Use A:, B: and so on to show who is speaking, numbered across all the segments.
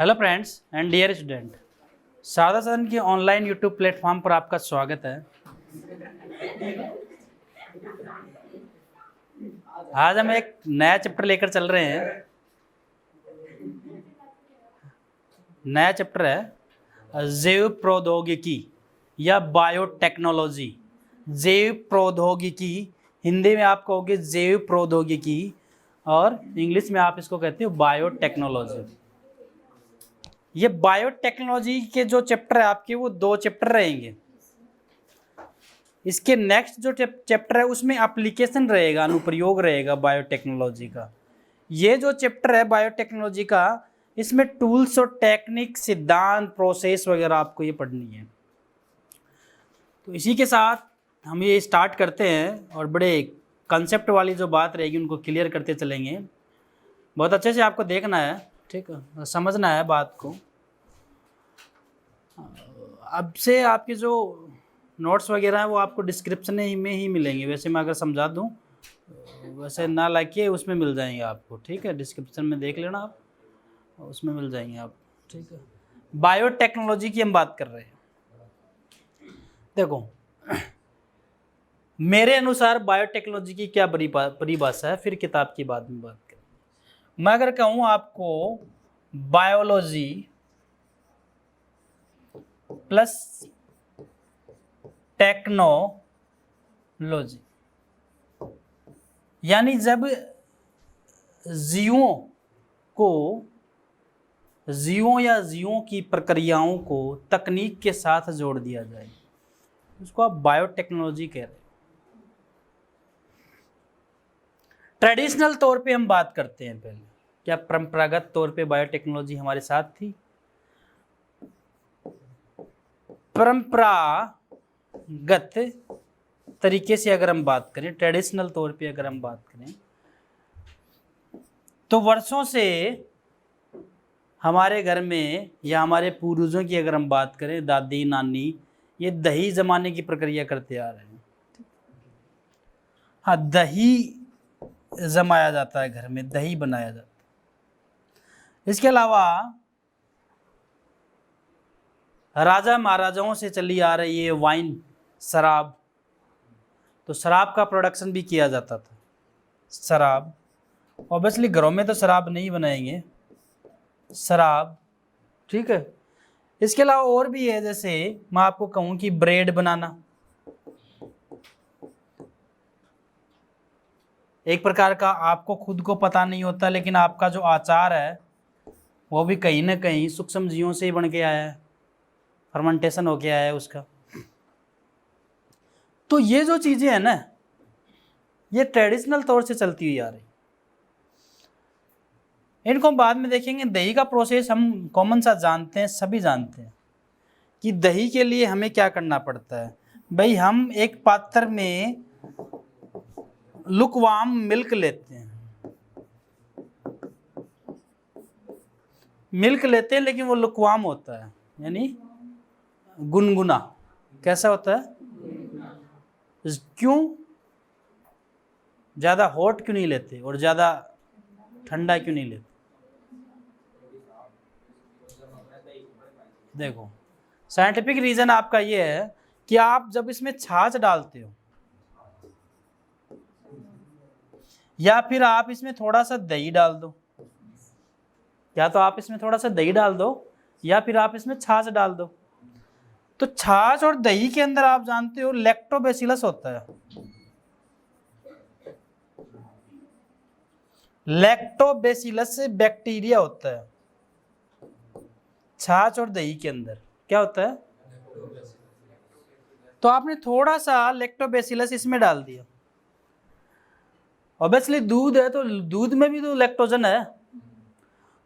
A: Hello friends and dear student, सादा सदन के ऑनलाइन यूट्यूब प्लेटफॉर्म पर आपका स्वागत है। आज हम एक नया चैप्टर लेकर चल रहे हैं। नया चैप्टर है जैव प्रौद्योगिकी या बायोटेक्नोलॉजी। जैव प्रौद्योगिकी हिंदी में आप कहोगे जैव प्रौद्योगिकी और इंग्लिश में आप इसको कहते हो बायोटेक्नोलॉजी। ये बायोटेक्नोलॉजी के जो चैप्टर है आपके वो 2 चैप्टर रहेंगे। इसके नेक्स्ट जो चैप्टर है उसमें एप्लीकेशन रहेगा, अनुप्रयोग रहेगा बायोटेक्नोलॉजी का। ये जो चैप्टर है बायोटेक्नोलॉजी का, इसमें टूल्स और टेक्निक, सिद्धांत, प्रोसेस वगैरह आपको ये पढ़नी है। तो इसी के साथ हम ये स्टार्ट करते हैं और बड़े कंसेप्ट वाली जो बात रहेगी उनको क्लियर करते चलेंगे। बहुत अच्छे से आपको देखना है, ठीक है, समझना है बात को। अब से आपके जो नोट्स वगैरह हैं वो आपको डिस्क्रिप्शन में ही मिलेंगे। वैसे मैं अगर समझा दूं वैसे ना लाके उसमें मिल जाएंगे आपको, ठीक है। डिस्क्रिप्शन में देख लेना आप, उसमें मिल जाएंगे आप, ठीक है। बायोटेक्नोलॉजी की हम बात कर रहे हैं। देखो, मेरे अनुसार बायोटेक्नोलॉजी की क्या परिभाषा है, फिर किताब की बाद में बात करें। मैं अगर कहूँ आपको बायोलॉजी प्लस टेक्नोलॉजी, यानी जब जीवों या जीवों की प्रक्रियाओं को तकनीक के साथ जोड़ दिया जाए, उसको आप बायोटेक्नोलॉजी कह रहे हैं। ट्रेडिशनल तौर पे हम बात करते हैं पहले, क्या परंपरागत तौर पे बायोटेक्नोलॉजी हमारे साथ थी? परंपरागत तरीके से अगर हम बात करें, ट्रेडिशनल तौर पे अगर हम बात करें, तो वर्षों से हमारे घर में या हमारे पूर्वजों की अगर हम बात करें, दादी नानी, ये दही जमाने की प्रक्रिया करते आ रहे हैं। हाँ, दही जमाया जाता है, घर में दही बनाया जाता है। इसके अलावा राजा महाराजाओं से चली आ रही है वाइन, शराब, तो शराब का प्रोडक्शन भी किया जाता था। शराब ऑब्वियसली घरों में तो शराब नहीं बनाएंगे, शराब, ठीक है। इसके अलावा और भी है, जैसे मैं आपको कहूँ कि ब्रेड बनाना, एक प्रकार का आपको खुद को पता नहीं होता, लेकिन आपका जो आचार है वो भी कहीं ना कहीं सूक्ष्म जीवों से ही बन के आया है, फर्मेंटेशन हो के आया है उसका। तो ये जो चीज़ें हैं ना, ये ट्रेडिशनल तौर से चलती हुई आ रही। इनको हम बाद में देखेंगे। दही का प्रोसेस हम कॉमन सा जानते हैं, सभी जानते हैं कि दही के लिए हमें क्या करना पड़ता है। भाई, हम एक पात्र में लुकवार्म मिल्क लेते हैं, लेकिन वो लुकवार्म होता है, यानी गुनगुना। कैसा होता है? क्यों? ज़्यादा हॉट क्यों नहीं लेते और ज़्यादा ठंडा क्यों नहीं लेते? देखो, साइंटिफिक रीज़न आपका ये है कि आप जब इसमें छाछ डालते हो या फिर आप इसमें थोड़ा सा दही डाल दो, या तो आप इसमें थोड़ा सा दही डाल दो या फिर आप इसमें छाछ डाल दो, तो छाछ और दही के अंदर आप जानते हो लैक्टोबैसिलस होता है। लैक्टोबैसिलस से बैक्टीरिया होता है छाछ और दही के अंदर। क्या होता है? तो आपने थोड़ा सा लैक्टोबैसिलस इसमें डाल दिया। ऑब्वियसली दूध है तो दूध में भी तो लैक्टोजन है,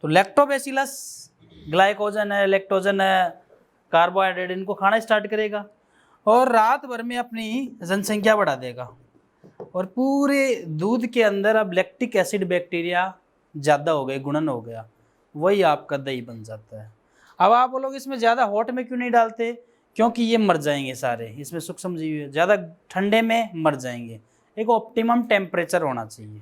A: तो लैक्टोबैसिलस ग्लाइकोजन है, लैक्टोजन है, कार्बोहाइड्रेट, इनको खाना स्टार्ट करेगा और रात भर में अपनी जनसंख्या बढ़ा देगा और पूरे दूध के अंदर अब लैक्टिक एसिड बैक्टीरिया ज़्यादा हो गए, गुणन हो गया, वही आपका दही बन जाता है। अब आप बोलोगे इसमें ज़्यादा हॉट में क्यों नहीं डालते? क्योंकि ये मर जाएंगे सारे, इसमें सूक्ष्म जीव ज़्यादा ठंडे में मर जाएंगे, एक ऑप्टिमम टेम्परेचर होना चाहिए।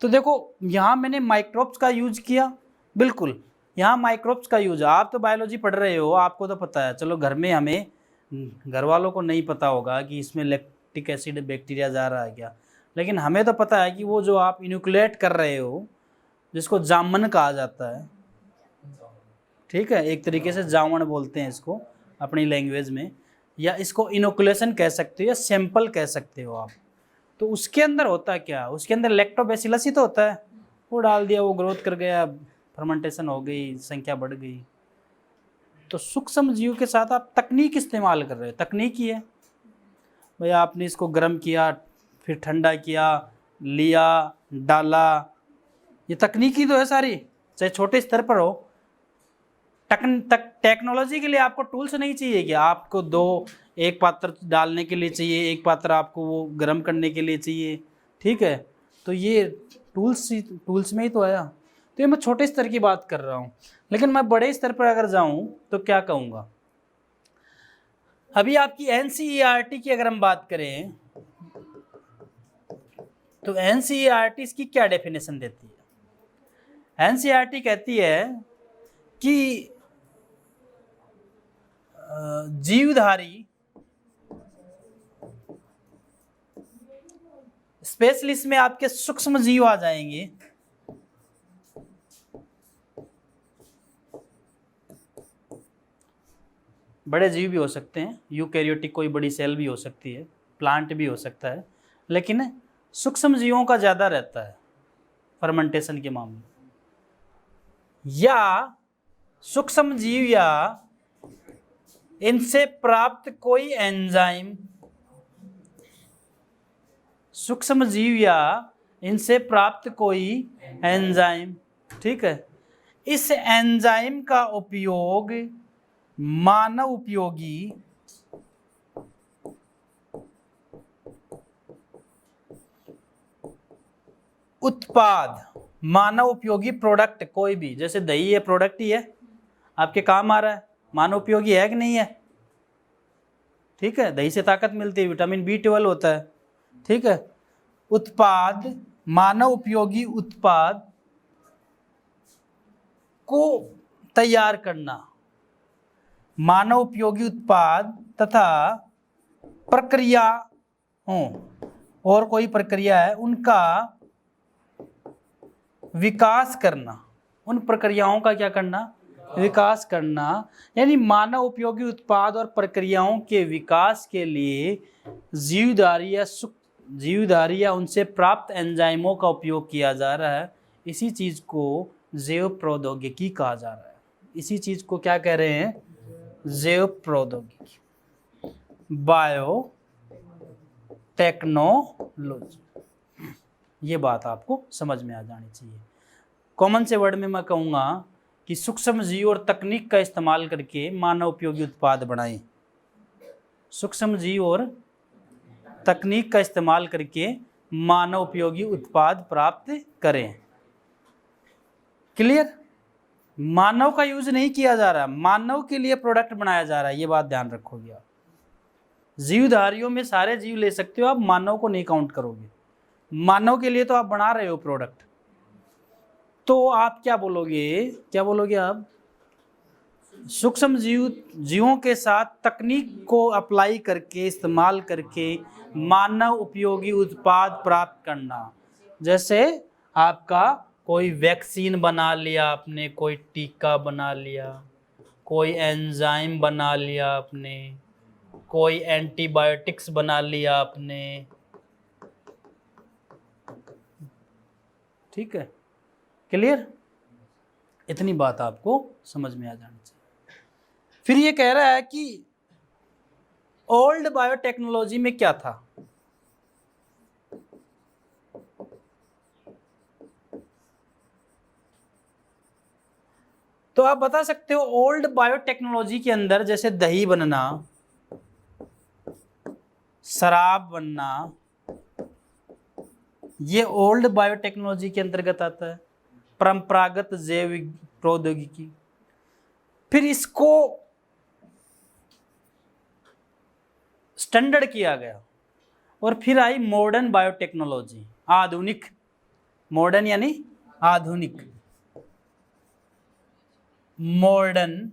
A: तो देखो, यहाँ मैंने माइक्रोब्स का यूज किया, बिल्कुल, यहाँ माइक्रोब्स का यूज है। आप तो बायोलॉजी पढ़ रहे हो, आपको तो पता है, चलो घर में हमें, घर वालों को नहीं पता होगा कि इसमें लैक्टिक एसिड बैक्टीरिया जा रहा है क्या, लेकिन हमें तो पता है कि वो जो आप इनोकुलेट कर रहे हो, जिसको जामन कहा जाता है, ठीक है, एक तरीके से जामन बोलते हैं इसको अपनी लैंग्वेज में, या इसको इनोकुलेशन कह सकते हो या सैंपल कह सकते हो आप। तो उसके अंदर होता क्या, उसके अंदर लैक्टोबैसिलस ही तो होता है, वो डाल दिया, वो ग्रोथ कर गया, फर्मेंटेशन हो गई, संख्या बढ़ गई। तो सूक्ष्म जीव के साथ आप तकनीक इस्तेमाल कर रहे हो, तकनीक ही है भाई, आपने इसको गर्म किया, फिर ठंडा किया, लिया, डाला, ये तकनीकी तो है सारी, चाहे छोटे स्तर पर हो। टेक्नोलॉजी के लिए आपको टूल्स नहीं चाहिए कि आपको एक पात्र डालने के लिए चाहिए, एक पात्र आपको वो गर्म करने के लिए चाहिए, ठीक है, तो ये टूल्स में ही तो आया। तो ये मैं छोटे स्तर की बात कर रहा हूँ, लेकिन मैं बड़े स्तर पर अगर जाऊँ तो क्या कहूँगा। अभी आपकी NCERT की अगर हम बात करें तो NCERT इसकी क्या डेफिनेशन देती है। NCERT कहती है कि जीवधारी, स्पेशली इसमें आपके सूक्ष्म जीव आ जाएंगे, बड़े जीव भी हो सकते हैं, यूकैरियोटिक कोई बड़ी सेल भी हो सकती है, प्लांट भी हो सकता है, लेकिन सूक्ष्म जीवों का ज़्यादा रहता है फर्मेंटेशन के मामले, या सूक्ष्म जीव या इनसे प्राप्त कोई एंजाइम, सूक्ष्म जीव या इनसे प्राप्त कोई एंजाइम, ठीक है, इस एंजाइम का उपयोग मानव उपयोगी उत्पाद, मानव उपयोगी प्रोडक्ट, कोई भी, जैसे दही है, प्रोडक्ट ही है, आपके काम आ रहा है, मानव उपयोगी है कि नहीं है, ठीक है, दही से ताकत मिलती है, विटामिन B12 होता है, ठीक है। उत्पाद, मानव उपयोगी उत्पाद को तैयार करना, मानव उपयोगी उत्पाद तथा प्रक्रिया हो और कोई प्रक्रिया है उनका विकास करना, उन प्रक्रियाओं का क्या करना, विकास करना, यानी मानव उपयोगी उत्पाद और प्रक्रियाओं के विकास के लिए जीवधारी या उनसे प्राप्त एंजाइमों का उपयोग किया जा रहा है। इसी चीज को जैव प्रौद्योगिकी कहा जा रहा है। इसी चीज को क्या कह रहे हैं, जैव प्रौद्योगिकी, बायो टेक्नोलॉजी। ये बात आपको समझ में आ जानी चाहिए। कॉमन से वर्ड में मैं कहूँगा कि सूक्ष्म जीव और तकनीक का इस्तेमाल करके मानव उपयोगी उत्पाद बनाएं, सूक्ष्म जीव और तकनीक का इस्तेमाल करके मानव उपयोगी उत्पाद प्राप्त करें। क्लियर? मानव का यूज नहीं किया जा रहा, मानव के लिए प्रोडक्ट बनाया जा रहा है, ये बात ध्यान रखोगे आप। जीवधारियों में सारे जीव ले सकते हो आप, मानव को नहीं काउंट करोगे। मानव के लिए तो आप बना रहे हो प्रोडक्ट, तो आप क्या बोलोगे आप, सूक्ष्म जीवों के साथ तकनीक को अप्लाई करके, इस्तेमाल करके मानव उपयोगी उत्पाद प्राप्त करना। जैसे आपका कोई वैक्सीन बना लिया आपने, कोई टीका बना लिया, कोई एंजाइम बना लिया आपने, कोई एंटीबायोटिक्स बना लिया आपने, ठीक है, क्लियर? इतनी बात आपको समझ में आ जानी चाहिए। फिर ये कह रहा है कि ओल्ड बायोटेक्नोलॉजी में क्या था, तो आप बता सकते हो ओल्ड बायोटेक्नोलॉजी के अंदर जैसे दही बनना, शराब बनना, ये ओल्ड बायोटेक्नोलॉजी के अंतर्गत आता है, परंपरागत जैव प्रौद्योगिकी। फिर इसको स्टैंडर्ड किया गया और फिर आई मॉडर्न बायोटेक्नोलॉजी, आधुनिक, मॉडर्न यानी आधुनिक। मॉडर्न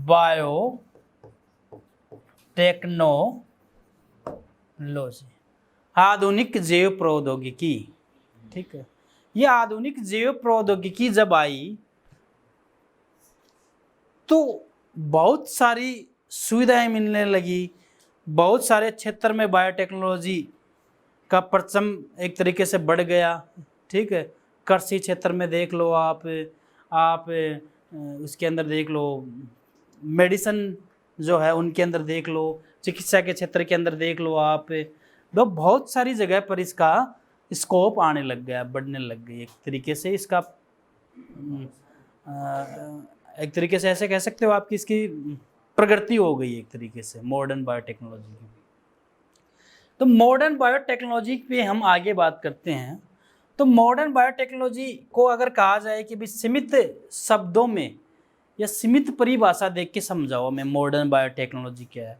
A: बायो टेक्नोलॉजी, आधुनिक जैव प्रौद्योगिकी। ठीक है, ये आधुनिक जैव प्रौद्योगिकी जब आई तो बहुत सारी सुविधाएं मिलने लगी, बहुत सारे क्षेत्र में बायोटेक्नोलॉजी का परचम एक तरीके से बढ़ गया। ठीक है, कृषि क्षेत्र में देख लो आप उसके अंदर देख लो, मेडिसिन जो है उनके अंदर देख लो, चिकित्सा के क्षेत्र के अंदर देख लो आप, तो बहुत सारी जगह पर इसका स्कोप आने लग गया, बढ़ने लग गई। एक तरीके से इसका एक तरीके से ऐसे कह सकते हो आपकी इसकी प्रगति हो गई एक तरीके से मॉडर्न बायोटेक्नोलॉजी की। तो मॉडर्न बायोटेक्नोलॉजी पे हम आगे बात करते हैं। तो मॉडर्न बायोटेक्नोलॉजी को अगर कहा जाए कि भी सीमित शब्दों में या सीमित परिभाषा देख के समझाओ मैं मॉडर्न बायोटेक्नोलॉजी क्या है,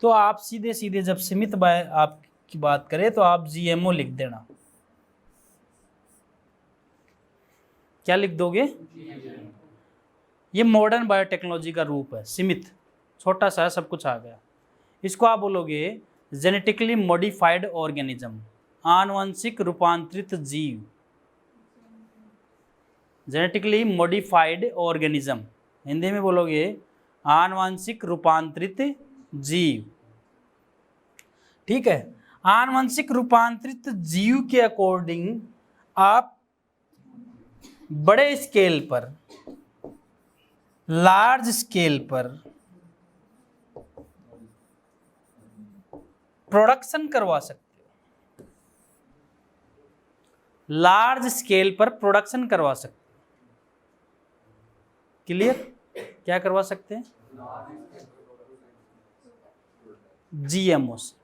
A: तो आप सीधे सीधे जब सीमित आपकी बात करें तो आप GMO लिख देना। क्या लिख दोगे? ये मॉडर्न बायोटेक्नोलॉजी का रूप है, सीमित, छोटा सा सब कुछ आ गया। इसको आप बोलोगे जेनेटिकली मॉडिफाइड ऑर्गेनिज्म, आनुवंशिक रूपांतरित जीव। जेनेटिकली मॉडिफाइड ऑर्गेनिज्म, हिंदी में बोलोगे आनुवंशिक रूपांतरित जीव। ठीक है, आनुवंशिक रूपांतरित जीव के अकॉर्डिंग आप बड़े स्केल पर, लार्ज स्केल पर प्रोडक्शन करवा सकते हो, लार्ज स्केल पर प्रोडक्शन करवा सकते हो। क्लियर? क्या करवा सकते हैं? GMO से।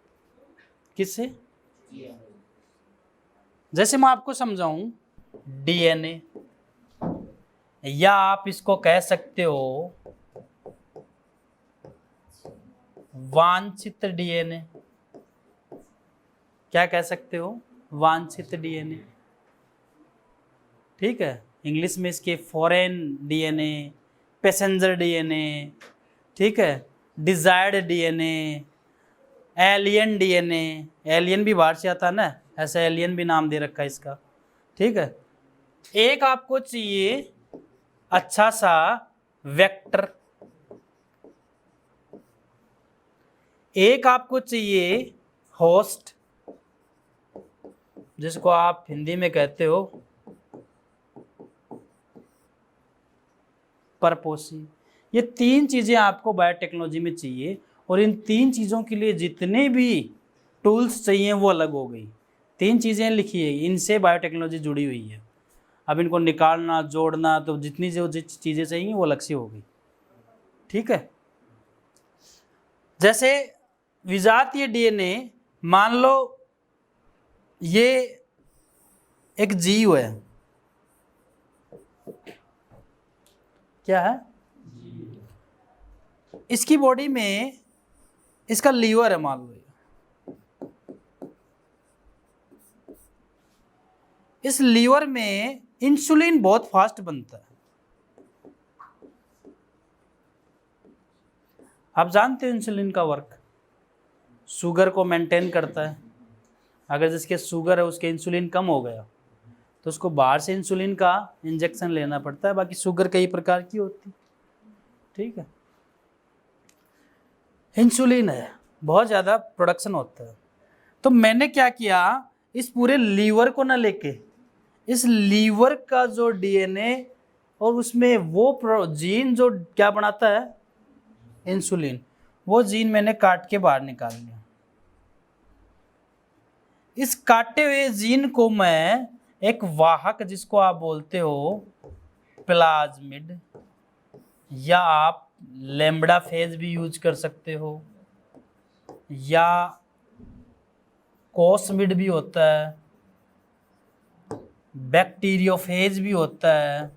A: किससे? जैसे मैं आपको समझाऊं, DNA, या आप इसको कह सकते हो वांछित DNA। क्या कह सकते हो? वांछित DNA। ठीक है, इंग्लिश में इसके फॉरेन DNA, पैसेंजर DNA, ठीक है, desired DNA, alien DNA। Alien भी बाहर से आता है ना, ऐसा एलियन भी नाम दे रखा है इसका। ठीक है, एक आपको चाहिए अच्छा सा वेक्टर, एक आपको चाहिए होस्ट, जिसको आप हिंदी में कहते हो परपोसी। ये तीन चीजें आपको बायोटेक्नोलॉजी में चाहिए, और इन तीन चीजों के लिए जितने भी टूल्स चाहिए वो अलग हो गई। तीन चीजें लिखी है, इनसे बायोटेक्नोलॉजी जुड़ी हुई है। अब इनको निकालना, जोड़ना, तो जितनी जो चीजें चाहिए वो अलग से हो गई। ठीक है, जैसे विजातीय DNA, मान लो ये एक जीव है। क्या है? इसकी बॉडी में इसका लीवर है, मान लो। इस लीवर में इंसुलिन बहुत फास्ट बनता है। आप जानते हो इंसुलिन का वर्क, शुगर को मेंटेन करता है। अगर जिसके शुगर है उसके इंसुलिन कम हो गया तो उसको बाहर से इंसुलिन का इंजेक्शन लेना पड़ता है। बाकी शुगर कई प्रकार की होती। ठीक है, इंसुलिन है, बहुत ज़्यादा प्रोडक्शन होता है। तो मैंने क्या किया, इस पूरे लीवर को ना लेके, इस लीवर का जो DNA और उसमें वो जीन जो क्या बनाता है, इंसुलिन, वो जीन मैंने काट के बाहर निकाल लिया। इस काटे हुए जीन को मैं एक वाहक, जिसको आप बोलते हो प्लाज्मिड, या आप लैम्बडा फेज भी यूज कर सकते हो, या कोसमिड भी होता है, बैक्टीरियोफेज भी होता है,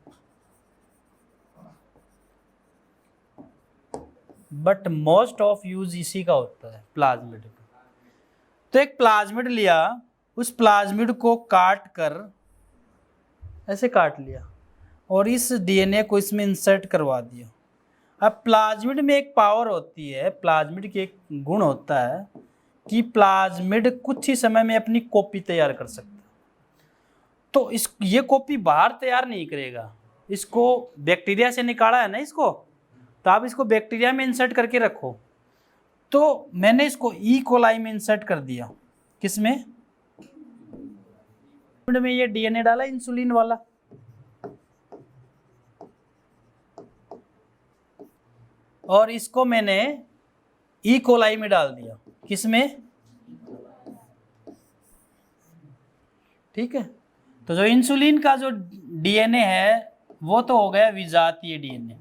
A: बट मोस्ट ऑफ यूज इसी का होता है, प्लाज्मिड का। तो एक प्लाज्मिड लिया, उस प्लाज्मिड को काट कर ऐसे काट लिया, और इस डीएनए को इसमें इंसर्ट करवा दिया। अब प्लाज्मिड में एक पावर होती है, प्लाज्मिड की एक गुण होता है कि प्लाज्मिड कुछ ही समय में अपनी कॉपी तैयार कर सकता है। तो ये कॉपी बाहर तैयार नहीं करेगा, इसको बैक्टीरिया से निकाला है ना इसको, तो आप इसको बैक्टीरिया में इंसर्ट करके रखो। तो मैंने इसको ई कोलाई में इंसर्ट कर दिया। किसमें? में ये डीएनए डाला इंसुलिन वाला, और इसको मैंने ई कोलाई में डाल दिया। किसमें? ठीक है। तो जो इंसुलिन का जो डीएनए है वो तो हो गया विजातीय डीएनए।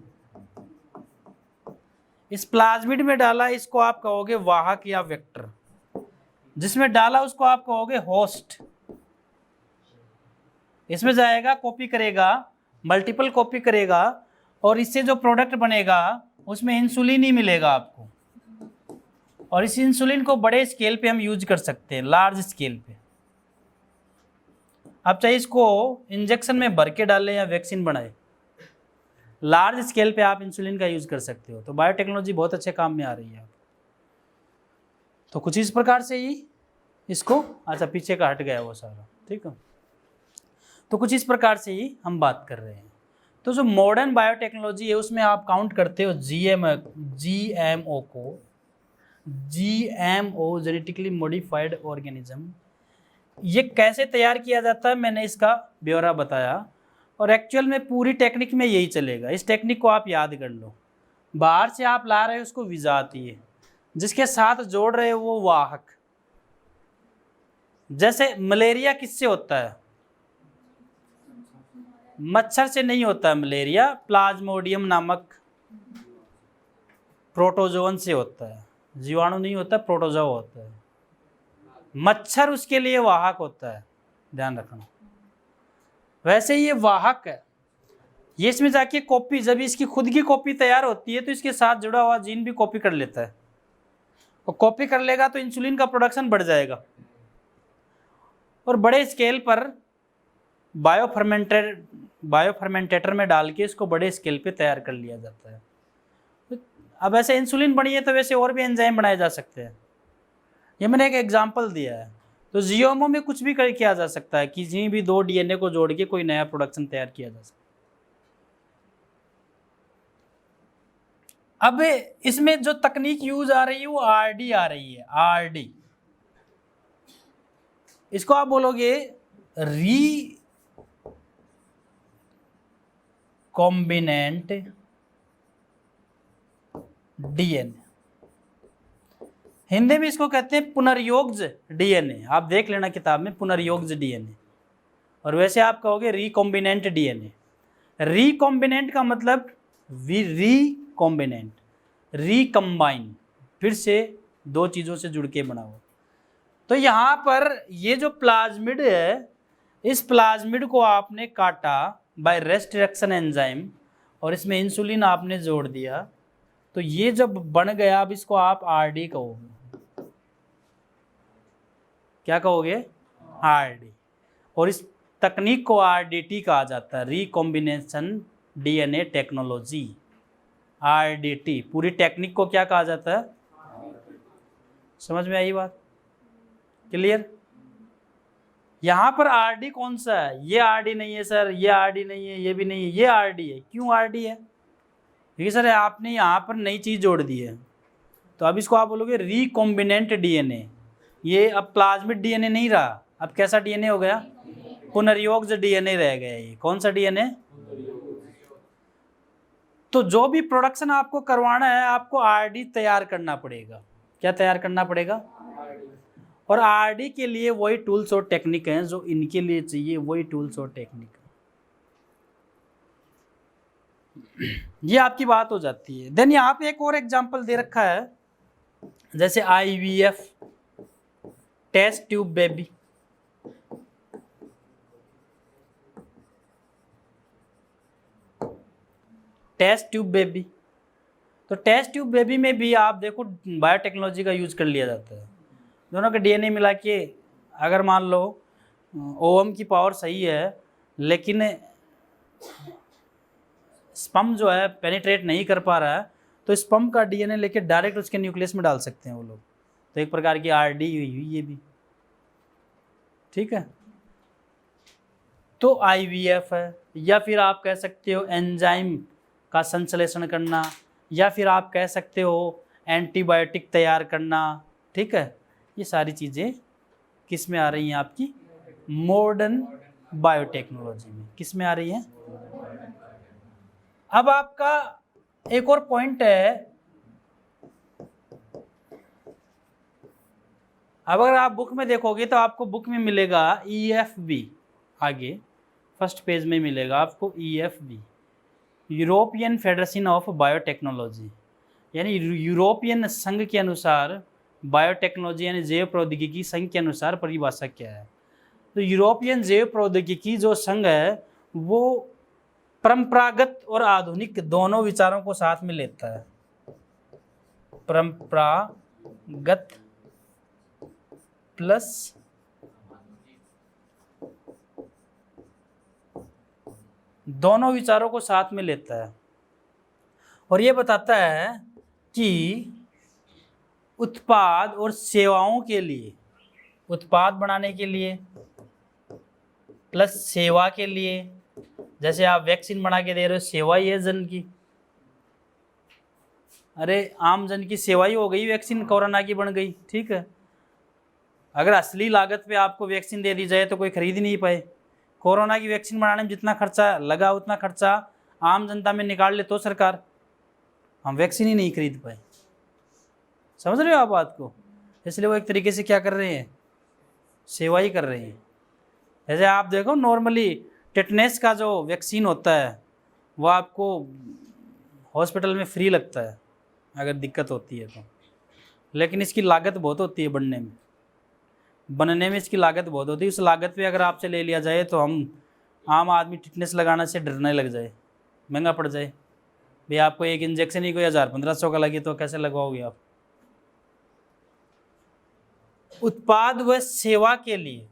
A: इस प्लाज्मिड में डाला, इसको आप कहोगे वाहक या वेक्टर। जिसमें डाला उसको आप कहोगे होस्ट। इसमें जाएगा, कॉपी करेगा, मल्टीपल कॉपी करेगा, और इससे जो प्रोडक्ट बनेगा उसमें इंसुलिन ही मिलेगा आपको। और इस इंसुलिन को बड़े स्केल पे हम यूज कर सकते हैं, लार्ज स्केल पे। आप चाहे इसको इंजेक्शन में भर के डालें या वैक्सीन बनाए, लार्ज स्केल पे आप इंसुलिन का यूज कर सकते हो। तो बायोटेक्नोलॉजी बहुत अच्छे काम में आ रही है। तो कुछ इस प्रकार से ही इसको, अच्छा पीछे का हट गया वो सारा, ठीक है। तो कुछ इस प्रकार से ही हम बात कर रहे हैं। तो जो मॉडर्न बायोटेक्नोलॉजी है उसमें आप काउंट करते हो जीएमओ को, जीएमओ जेनेटिकली मॉडिफाइड ऑर्गेनिज्म। ये कैसे तैयार किया जाता है मैंने इसका ब्यौरा बताया, और एक्चुअल में पूरी टेक्निक में यही चलेगा। इस टेक्निक को आप याद कर लो। बाहर से आप ला रहे हो उसको विजातीय, जिसके साथ जोड़ रहे हो वो वाहक। जैसे मलेरिया किससे होता है? मच्छर से नहीं होता है मलेरिया, प्लाज्मोडियम नामक प्रोटोजोन से होता है। जीवाणु नहीं होता, प्रोटोजोआ होता है। मच्छर उसके लिए वाहक होता है, ध्यान रखना। वैसे ये वाहक है, ये इसमें जाके कॉपी, जब इसकी खुद की कॉपी तैयार होती है तो इसके साथ जुड़ा हुआ जीन भी कॉपी कर लेता है, और कॉपी कर लेगा तो इंसुलिन का प्रोडक्शन बढ़ जाएगा। और बड़े स्केल पर बायोफर्मेंटेटर में डाल के इसको बड़े स्केल पे तैयार कर लिया जाता है। अब ऐसे इंसुलिन बनी है तो वैसे और भी एंजाइम बनाए जा सकते हैं। ये मैंने एक एग्जांपल दिया है। तो जीएमओ में कुछ भी किया जा सकता है, किसी भी दो डीएनए को जोड़ के कोई नया प्रोडक्शन तैयार किया जा सकता है। अब इसमें जो तकनीक यूज आ रही है वो आरडी आ रही है, आरडी। इसको आप बोलोगे रिकॉम्बिनेंट डीएनए। हिंदी में इसको कहते हैं पुनर्योग्ज डीएनए। आप देख लेना किताब में, पुनर्योग्ज डीएनए। और वैसे आप कहोगे रिकॉम्बिनेंट डीएनए। रिकॉम्बिनेंट का मतलब रिकॉम्बिनेंट, रिकम्बाइन, फिर से दो चीज़ों से जुड़ के बना हुआ। तो यहाँ पर ये जो प्लाज्मिड है, इस प्लाज्मिड को आपने काटा बाय रेस्ट्रिक्शन एंजाइम, और इसमें इंसुलिन आपने जोड़ दिया, तो ये जब बन गया, अब इसको आप आरडी कहोगे। क्या कहोगे? आरडी। और इस तकनीक को आरडीटी कहा जाता है, रिकॉम्बिनेशन डीएनए टेक्नोलॉजी, आरडीटी। पूरी टेक्निक को क्या कहा जाता है? समझ में आई बात? क्लियर? यहाँ पर आरडी कौन सा है? ये आरडी नहीं है सर, ये आरडी नहीं है, ये भी नहीं है, ये आरडी है। क्यों आरडी है? क्योंकि सर आपने यहाँ पर नई चीज़ जोड़ दी है। तो अब इसको आप बोलोगे रिकॉम्बिनेंट डीएनए। ये अब प्लाज्मिड डीएनए नहीं रहा, अब कैसा डीएनए हो गया? पुनर्योग्ज डीएनए रह गया। ये कौन सा डीएनए? तो जो भी प्रोडक्शन आपको करवाना है, आपको आरडी तैयार करना पड़ेगा। क्या तैयार करना पड़ेगा? और आरडी के लिए वही टूल्स और टेक्निक हैं जो इनके लिए चाहिए, वही टूल्स और टेक्निक। ये आपकी बात हो जाती है। देन यहाँ पे एक और एग्जांपल दे रखा है, जैसे IVF, test tube baby. Test tube baby, तो टेस्ट ट्यूब बेबी में भी आप देखो बायोटेक्नोलॉजी का यूज कर लिया जाता है। दोनों के डीएनए मिला के, अगर मान लो ओवम की पावर सही है, लेकिन स्पर्म जो है पेनिट्रेट नहीं कर पा रहा है, तो स्पर्म का डीएनए लेके डायरेक्ट उसके न्यूक्लियस में डाल सकते हैं वो लोग। तो एक प्रकार की आरडी हुई ये भी, ठीक है। तो आईवीएफ है, या फिर आप कह सकते हो एंजाइम का संश्लेषण करना, या फिर आप कह सकते हो एंटीबायोटिक तैयार करना, ठीक है। ये सारी चीज़ें किस में आ रही हैं आपकी मॉडर्न बायोटेक्नोलॉजी में, किस में आ रही हैं। अब आपका एक और पॉइंट है, अब अगर आप बुक में देखोगे तो आपको बुक में मिलेगा EFB, आगे फर्स्ट पेज में मिलेगा आपको EFB, European federation of biotechnology, यानी यूरोपियन संघ के अनुसार बायोटेक्नोलॉजी यानी जैव प्रौद्योगिकी संघ के अनुसार परिभाषा क्या है। तो यूरोपियन जैव प्रौद्योगिकी जो संघ है वो परंपरागत और आधुनिक दोनों विचारों को साथ में लेता है। परंपरागत प्लस दोनों विचारों को साथ में लेता है, और ये बताता है कि उत्पाद और सेवाओं के लिए, उत्पाद बनाने के लिए प्लस सेवा के लिए, जैसे आप वैक्सीन बना के दे रहे हो, सेवा ही है जन की। अरे आम जन की सेवा ही हो गई, वैक्सीन कोरोना की बन गई, ठीक है। अगर असली लागत पे आपको वैक्सीन दे दी जाए तो कोई खरीद ही नहीं पाए। कोरोना की वैक्सीन बनाने में जितना खर्चा लगा उतना खर्चा आम जनता में निकाल ले तो सरकार, हम वैक्सीन ही नहीं खरीद पाए। समझ रहे हो आप बात को। इसलिए वो एक तरीके से क्या कर रहे हैं, सेवा ही कर रहे हैं। जैसे आप देखो नॉर्मली टेटनेस का जो वैक्सीन होता है वो आपको हॉस्पिटल में फ्री लगता है अगर दिक्कत होती है तो, लेकिन इसकी लागत बहुत होती है बनने में इसकी लागत बहुत होती है। उस लागत पे अगर आपसे ले लिया जाए तो हम आम आदमी टेटनेस लगाने से डरने लग जाए, महंगा पड़ जाए। भाई आपको एक इंजेक्शन ही कोई 1000-1500 का लगे तो कैसे लगवाओगे आप। उत्पाद व सेवा के लिए,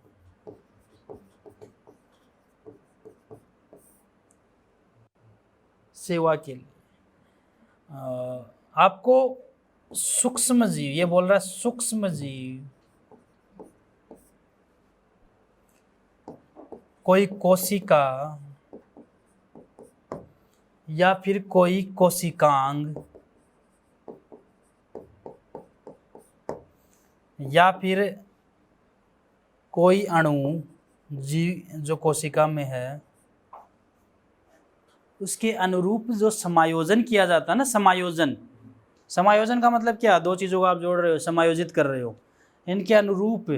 A: सेवा के लिए आपको सूक्ष्म जीव, ये बोल रहा है सूक्ष्म जीव, कोई कोशिका या फिर कोई कोशिकांग या फिर कोई अणु जीव जो कोशिका में है उसके अनुरूप जो समायोजन किया जाता है ना, समायोजन का मतलब क्या, दो चीज़ों को आप जोड़ रहे हो, समायोजित कर रहे हो। इनके अनुरूप,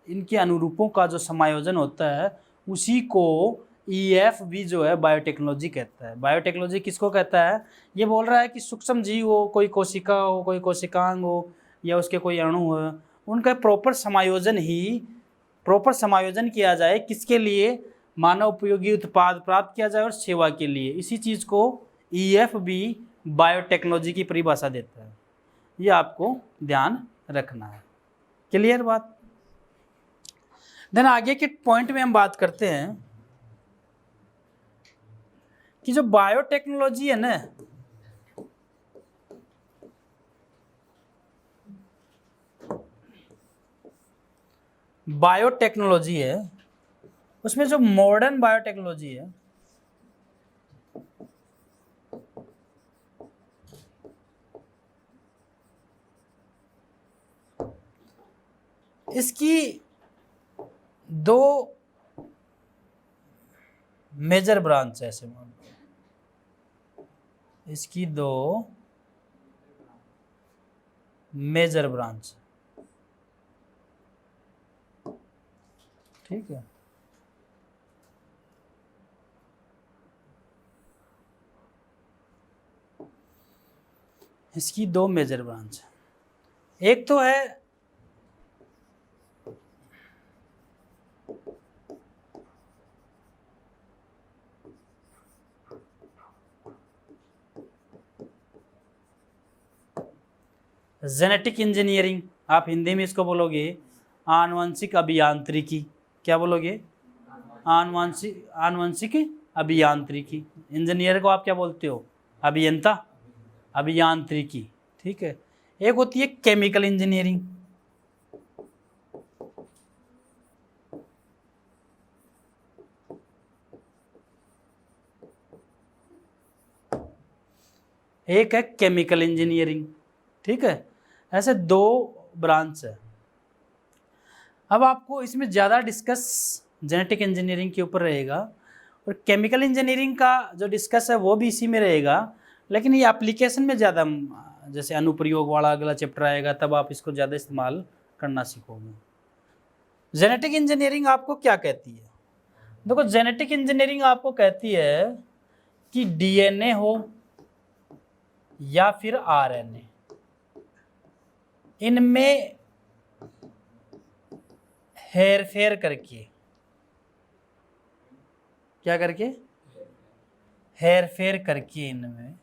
A: इनके अनुरूपों का जो समायोजन होता है उसी को EFB जो है बायोटेक्नोलॉजी कहता है। बायोटेक्नोलॉजी किसको कहता है, ये बोल रहा है कि सूक्ष्म जीव हो, कोई कोशिका हो, कोई कोशिकांग हो या उसके कोई अणु हो, उनका प्रॉपर समायोजन किया जाए, किसके लिए, मानव उपयोगी उत्पाद प्राप्त किया जाए और सेवा के लिए। इसी चीज़ को EFB बायोटेक्नोलॉजी की परिभाषा देता है। ये आपको ध्यान रखना है। क्लियर बात। देन आगे के पॉइंट में हम बात करते हैं कि जो बायोटेक्नोलॉजी है ना, बायोटेक्नोलॉजी है, उसमें जो मॉडर्न बायोटेक्नोलॉजी है इसकी दो मेजर ब्रांच है, ऐसे मान लो, इसकी दो मेजर ब्रांच, ठीक है। इसकी दो मेजर ब्रांच है, एक तो है जेनेटिक इंजीनियरिंग, आप हिंदी में इसको बोलोगे आनुवंशिक अभियांत्रिकी। क्या बोलोगे, आनुवंशिक अभियांत्रिकी। इंजीनियर को आप क्या बोलते हो? अभियंता, अभियांत्रिकी, ठीक है। एक होती है केमिकल इंजीनियरिंग। एक है केमिकल इंजीनियरिंग, ठीक है। ऐसे दो ब्रांच है। अब आपको इसमें ज़्यादा डिस्कस जेनेटिक इंजीनियरिंग के ऊपर रहेगा, और केमिकल इंजीनियरिंग का जो डिस्कस है वो भी इसी में रहेगा, लेकिन ये एप्लीकेशन में ज़्यादा, जैसे अनुप्रयोग वाला अगला चैप्टर आएगा तब आप इसको ज़्यादा इस्तेमाल करना सीखोगे। जेनेटिक इंजीनियरिंग आपको क्या कहती है? देखो, जेनेटिक इंजीनियरिंग आपको कहती है कि डीएनए हो या फिर आरएनए, इनमें हेर फेर करके, क्या करके? हेर फेर करके इनमें,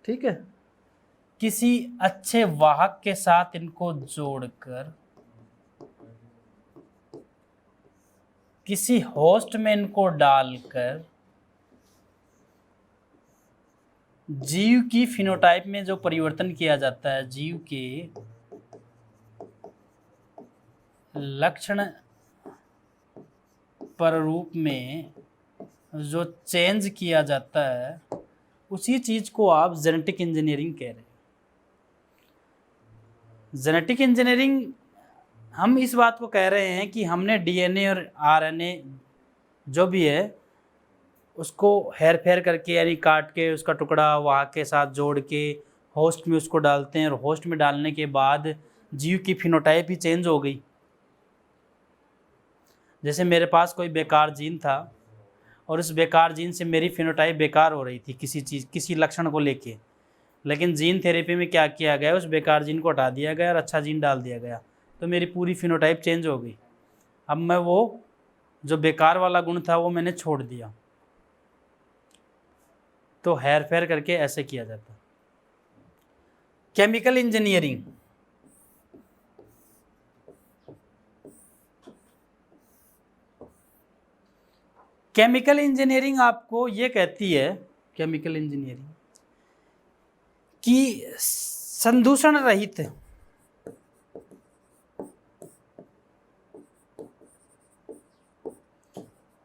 A: ठीक है, किसी अच्छे वाहक के साथ इनको जोड़कर किसी होस्ट में इनको डालकर जीव की फिनोटाइप में जो परिवर्तन किया जाता है, जीव के लक्षण प्रारूप में जो चेंज किया जाता है, उसी चीज को आप जेनेटिक इंजीनियरिंग कह रहे हैं। जेनेटिक इंजीनियरिंग हम इस बात को कह रहे हैं कि हमने डीएनए और आरएनए जो भी है उसको हेर फेर करके, यानी काट के उसका टुकड़ा वहाँ के साथ जोड़ के होस्ट में उसको डालते हैं, और होस्ट में डालने के बाद जीव की फिनोटाइप ही चेंज हो गई। जैसे मेरे पास कोई बेकार जीन था और उस बेकार जीन से मेरी फिनोटाइप बेकार हो रही थी किसी चीज़, किसी लक्षण को लेके, लेकिन जीन थेरेपी में क्या किया गया, उस बेकार जीन को हटा दिया गया और अच्छा जीन डाल दिया गया, तो मेरी पूरी फिनोटाइप चेंज हो गई। अब मैं वो जो बेकार वाला गुण था वो मैंने छोड़ दिया। तो हेर फेर करके ऐसे किया जाता। केमिकल इंजीनियरिंग, केमिकल इंजीनियरिंग आपको ये कहती है, केमिकल इंजीनियरिंग, कि संदूषण रहित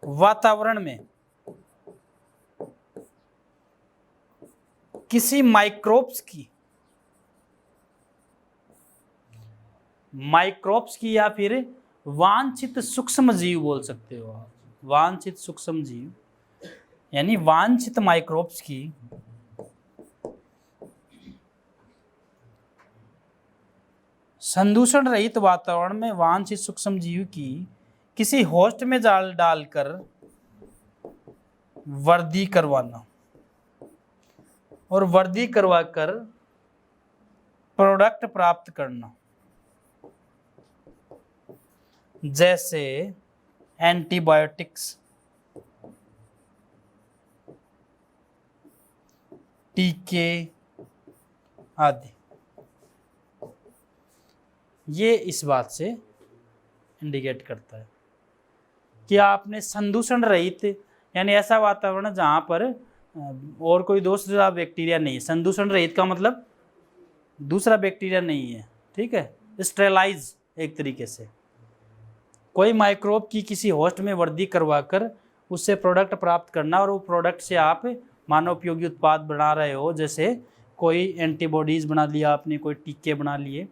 A: वातावरण में किसी माइक्रोब्स की या फिर वांछित सूक्ष्म जीव बोल सकते हो आप, वांछित सूक्ष्म जीव, यानी वांछित माइक्रोब्स की संदूषण रहित वातावरण में वांछित सूक्ष्म जीव की किसी होस्ट में डालकर वृद्धि करवाना, और वृद्धि करवाकर प्रोडक्ट प्राप्त करना, जैसे एंटीबायोटिक्स, टीके आदि। ये इस बात से इंडिकेट करता है कि आपने संदूषण रहित, यानी ऐसा वातावरण जहाँ पर और कोई दूसरा बैक्टीरिया नहीं है। संदूषण रहित का मतलब दूसरा बैक्टीरिया नहीं है, ठीक है, स्टेरलाइज एक तरीके से। कोई माइक्रोब की किसी होस्ट में वृद्धि करवाकर उससे प्रोडक्ट प्राप्त करना, और वो प्रोडक्ट से आप मानव उपयोगी उत्पाद बना रहे हो, जैसे कोई एंटीबॉडीज़ बना लिया आपने, कोई टीके बना लिए,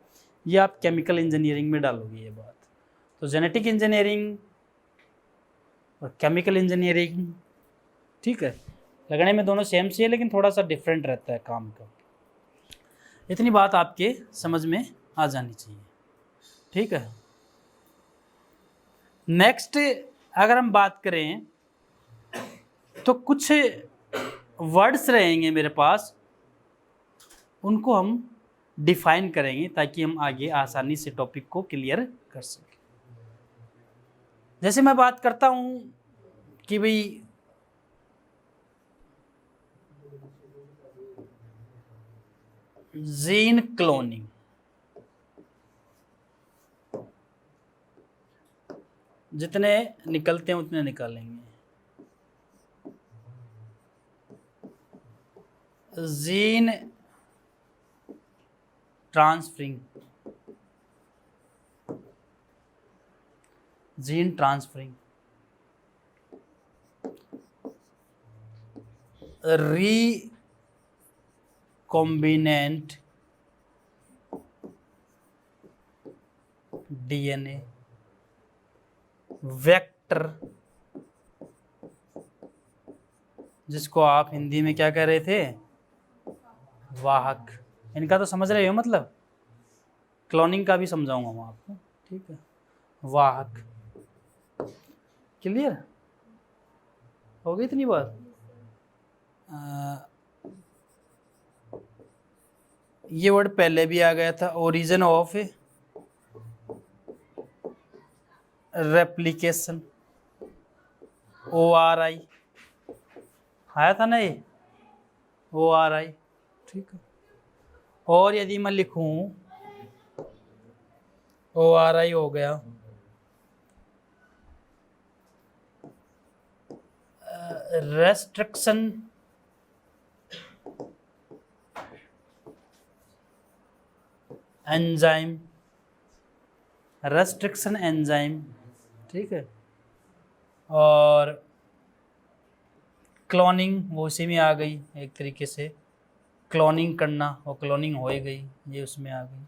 A: ये आप केमिकल इंजीनियरिंग में डालोगे ये बात। तो जेनेटिक इंजीनियरिंग और केमिकल इंजीनियरिंग, ठीक है, लगने में दोनों सेम सी है लेकिन थोड़ा सा डिफरेंट रहता है काम का। इतनी बात आपके समझ में आ जानी चाहिए, ठीक है। नेक्स्ट अगर हम बात करें तो कुछ वर्ड्स रहेंगे मेरे पास, उनको हम डिफाइन करेंगे ताकि हम आगे आसानी से टॉपिक को क्लियर कर सकें। जैसे मैं बात करता हूं कि भाई जीन क्लोनिंग, जितने निकलते हैं उतने निकालेंगे। Gene transferring, gene transferring, recombinant DNA, vector, जिसको आप हिंदी में क्या कह रहे थे, वाहक। इनका तो समझ रहे हो मतलब, क्लोनिंग का भी समझाऊंगा मैं आपको, ठीक है। वाहक, क्लियर हो गई इतनी बात। ये वर्ड पहले भी आ गया था, ओरिजिन ऑफ रेप्लिकेशन, ORI आया था ना ये, ORI, ठीक है। और यदि मैं लिखूं ORI हो गया, रेस्ट्रिक्शन एंजाइम, रेस्ट्रिक्शन एंजाइम, ठीक है। और क्लोनिंग वो उसी में आ गई एक तरीके से, क्लोनिंग करना, और क्लोनिंग हो ही गई, ये उसमें आ गई।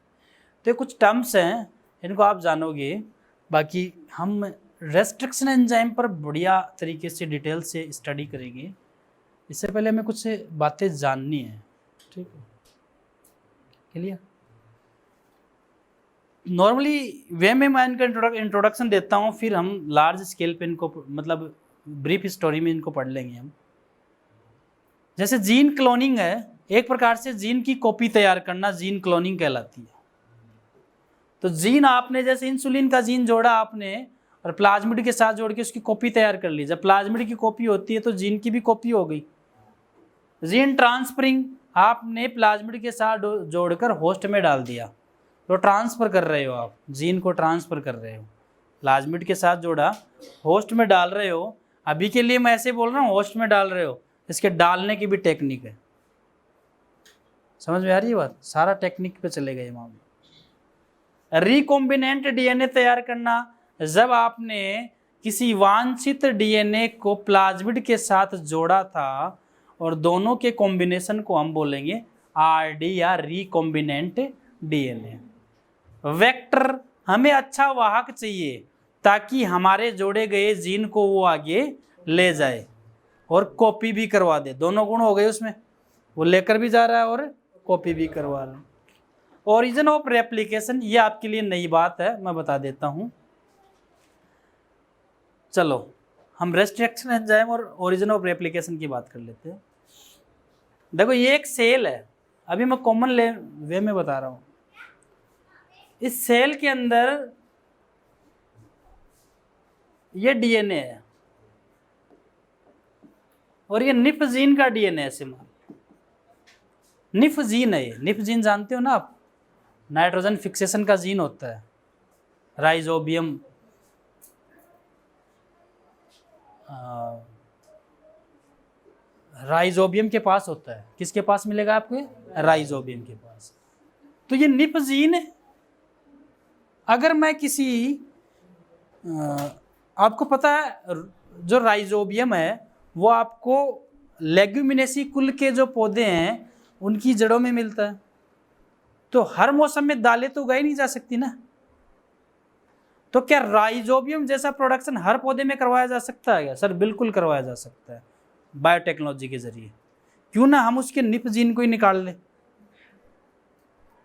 A: तो कुछ टर्म्स हैं, इनको आप जानोगे। बाकी हम रेस्ट्रिक्शन एंजाइम पर बढ़िया तरीके से डिटेल से स्टडी करेंगे। इससे पहले हमें कुछ बातें जाननी है, ठीक है, क्लियर। नॉर्मली वे में मैं इनका इंट्रोडक्शन देता हूँ, फिर हम लार्ज स्केल पे इनको मतलब ब्रीफ स्टोरी में इनको पढ़ लेंगे हम। जैसे जीन क्लोनिंग है, एक प्रकार से जीन की कॉपी तैयार करना जीन क्लोनिंग कहलाती है। तो जीन आपने, जैसे इंसुलिन का जीन जोड़ा आपने और प्लाज्मिड के साथ जोड़ के उसकी कॉपी तैयार कर ली। जब प्लाज्मिड की कॉपी होती है तो जीन की भी कॉपी हो गई। जीन ट्रांसफरिंग, आपने प्लाज्मिड के साथ जोड़कर होस्ट में डाल दिया, तो ट्रांसफर कर रहे हो आप, जीन को ट्रांसफर कर रहे हो। प्लाज्मिड के साथ जोड़ा, होस्ट में डाल रहे हो। अभी के लिए मैं ऐसे बोल रहा हूँ, होस्ट में डाल रहे हो, इसके डालने की भी टेक्निक है। समझ में आ रही है बात, सारा टेक्निक पे चले गए मामला। रिकॉम्बिनेंट डीएनए तैयार करना, जब आपने किसी वांछित डीएनए को प्लाज्मिड के साथ जोड़ा था और दोनों के कॉम्बिनेशन को हम बोलेंगे आरडी या रिकॉम्बिनेंट डीएनए। वेक्टर, हमें अच्छा वाहक चाहिए ताकि हमारे जोड़े गए जीन को वो आगे ले जाए और कॉपी भी करवा दे। दोनों गुण हो गए उसमें, वो लेकर भी जा रहा है और कॉपी भी करवा रहा है। ओरिजिन ऑफ रेप्लिकेशन, ये आपके लिए नई बात है, मैं बता देता हूं। चलो हम रेस्ट्रिक्शन एंजाइम और ओरिजिन ऑफ रेप्लिकेशन की बात कर लेते हैं। देखो ये एक सेल है, अभी मैं कॉमन वे में बता रहा हूं। इस सेल के अंदर ये डीएनए है और ये निफ जीन का डीएनए है। निफ जीन है ये, निफ जीन जानते हो ना आप, नाइट्रोजन फिक्सेशन का जीन होता है। राइजोबियम राइजोबियम के पास होता है। किसके पास मिलेगा आपको? राइजोबियम के पास। तो ये निफ जीन है। अगर मैं किसी आपको पता है जो राइजोबियम है वो आपको लेग्यूमिनेसी कुल के जो पौधे हैं उनकी जड़ों में मिलता है। तो हर मौसम में दालें तो उगाई नहीं जा सकती ना, तो क्या राइजोबियम जैसा प्रोडक्शन हर पौधे में करवाया जा सकता है क्या? सर बिल्कुल करवाया जा सकता है बायोटेक्नोलॉजी के जरिए। क्यों ना हम उसके निप जीन को ही निकाल लें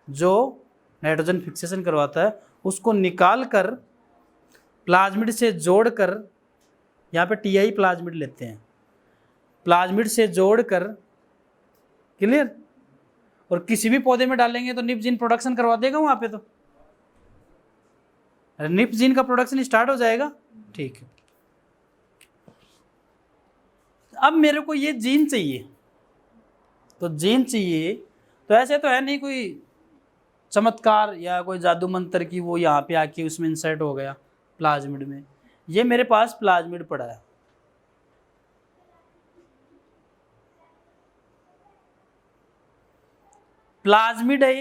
A: जो नाइट्रोजन फिक्सेशन करवाता है, उसको निकाल कर प्लाज्मिड से जोड़कर, यहाँ पे टीआई प्लाज्मिड लेते हैं, प्लाज्मिड से जोड़कर, क्लियर, और किसी भी पौधे में डालेंगे तो निप जीन प्रोडक्शन करवा देगा वहाँ पे। तो निप जीन का प्रोडक्शन स्टार्ट हो जाएगा, ठीक है। अब मेरे को ये जीन चाहिए, तो जीन चाहिए तो ऐसे तो है नहीं कोई चमत्कार या कोई जादू मंत्र की वो यहाँ पे आके उसमें इंसर्ट हो गया प्लाज्मिड में। ये मेरे पास प्लाज्मिड पड़ा है, प्लाज्मिड है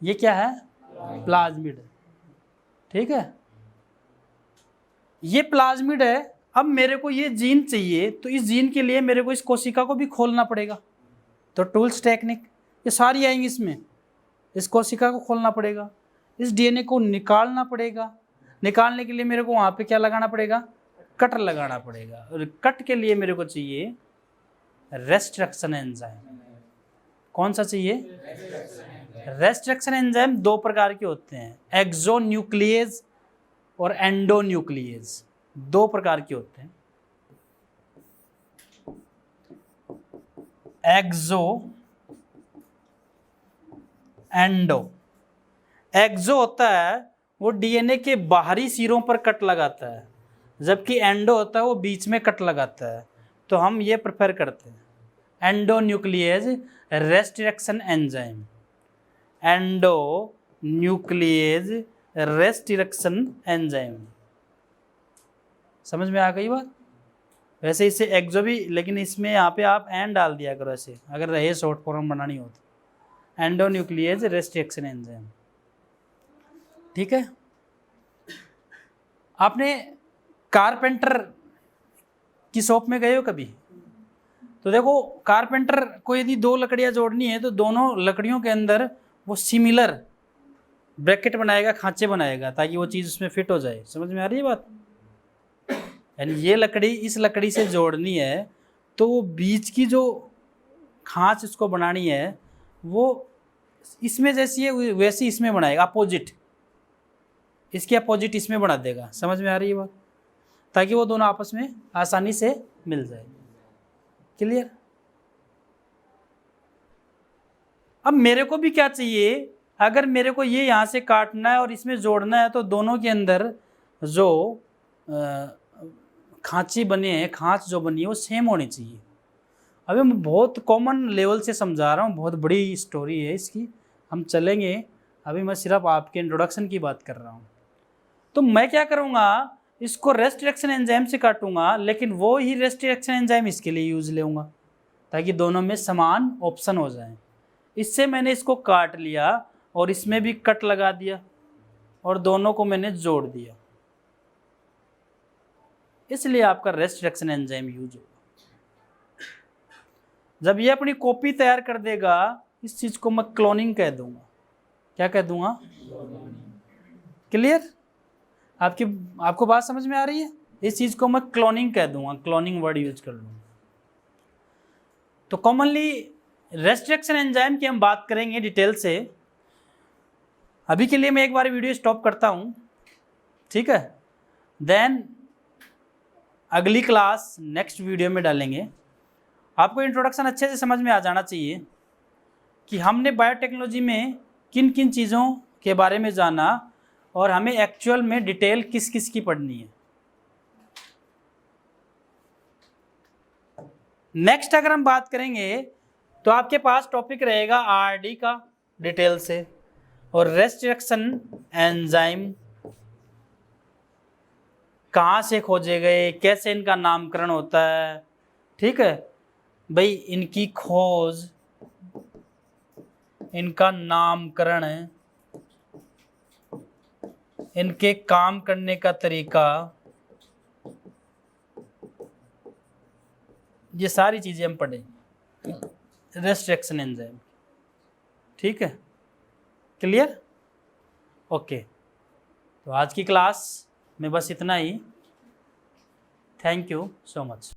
A: ये क्या है, प्लाज्मिड। ठीक है, ये प्लाज्मिड है। अब मेरे को ये जीन चाहिए, तो इस जीन के लिए मेरे को इस कोशिका को भी खोलना पड़ेगा। तो टूल्स टेक्निक ये सारी आएंगी इसमें। इस कोशिका को खोलना पड़ेगा, इस डीएनए को निकालना पड़ेगा। निकालने के लिए मेरे को वहाँ पे क्या लगाना पड़ेगा, कटर लगाना पड़ेगा। और कट के लिए मेरे को चाहिए रेस्ट्रिक्शन एंजाइम। कौन सा चाहिए, रेस्ट्रिक्शन एंजाइम। दो प्रकार के होते हैं, एक्सोन्यूक्लिएज और एंडोन्यूक्लिएज, दो प्रकार के होते हैं। एक्सो, एंडो। एक्सो होता है वो डीएनए के बाहरी सिरों पर कट लगाता है, जबकि एंडो होता है वो बीच में कट लगाता है। तो हम ये प्रेफर करते हैं endonuclease restriction enzyme, endonuclease restriction enzyme. समझ में आ गई बात। वैसे इसे एक्सो भी, लेकिन इसमें यहाँ पे आप एन डाल दिया करो ऐसे, अगर रहे शॉर्ट फॉर्म बनानी हो तो। Endonuclease restriction enzyme. ठीक है, आपने कारपेंटर की शॉप में गए हो कभी? तो देखो, कारपेंटर को यदि दो लकड़ियाँ जोड़नी है तो दोनों लकड़ियों के अंदर वो सिमिलर ब्रैकेट बनाएगा, खांचे बनाएगा, ताकि वो चीज़ उसमें फिट हो जाए। समझ में आ रही है बात। यानी ये लकड़ी इस लकड़ी से जोड़नी है, तो वो बीच की जो खांच उसको बनानी है वो इसमें जैसी है वैसी इसमें बनाएगा, अपोजिट, इसकी अपोजिट इसमें बना देगा। समझ में आ रही है बात, ताकि वो दोनों आपस में आसानी से मिल जाए। क्लियर। अब मेरे को भी क्या चाहिए, अगर मेरे को ये यहाँ से काटना है और इसमें जोड़ना है, तो दोनों के अंदर जो खांची बने हैं, खांच जो बनी है वो सेम होनी चाहिए। अभी मैं बहुत कॉमन लेवल से समझा रहा हूँ, बहुत बड़ी स्टोरी है इसकी, हम चलेंगे। अभी मैं सिर्फ आपके इंट्रोडक्शन की बात कर रहा हूँ। तो मैं क्या करूँगा, इसको रेस्ट्रिक्शन एंजाइम से काटूंगा, लेकिन वो ही रेस्ट्रिक्शन एंजाइम इसके लिए यूज लेऊंगा, ताकि दोनों में समान ऑप्शन हो जाए। इससे मैंने इसको काट लिया और इसमें भी कट लगा दिया और दोनों को मैंने जोड़ दिया, इसलिए आपका रेस्ट्रिक्शन एंजाइम यूज होगा। जब ये अपनी कॉपी तैयार कर देगा, इस चीज को मैं क्लोनिंग कह दूंगा। क्या कह दूंगा? क्लियर। आपको बात समझ में आ रही है? इस चीज को मैं क्लोनिंग कह दूंगा, क्लोनिंग वर्ड यूज कर लूंगा। तो कॉमनली रेस्ट्रिक्शन एंजाइम की हम बात करेंगे डिटेल से। अभी के लिए मैं एक बार वीडियो स्टॉप करता हूं, ठीक है। देन अगली क्लास नेक्स्ट वीडियो में डालेंगे। आपको इंट्रोडक्शन अच्छे से समझ में आ जाना चाहिए कि हमने बायोटेक्नोलॉजी में किन किन चीज़ों के बारे में जाना और हमें एक्चुअल में डिटेल किस किस की पढ़नी है। नेक्स्ट अगर हम बात करेंगे तो आपके पास टॉपिक रहेगा आरडी का डिटेल से, और रेस्ट्रिक्शन एंजाइम कहाँ से खोजे गए, कैसे इनका नामकरण होता है, ठीक है भाई, इनकी खोज, इनका नामकरण, इनके काम करने का तरीका, ये सारी चीज़ें हम पढ़ेंगे रेस्ट्रिक्शन एंजाइम। ठीक है, क्लियर, ओके। तो आज की क्लास में बस इतना ही। Thank you so much.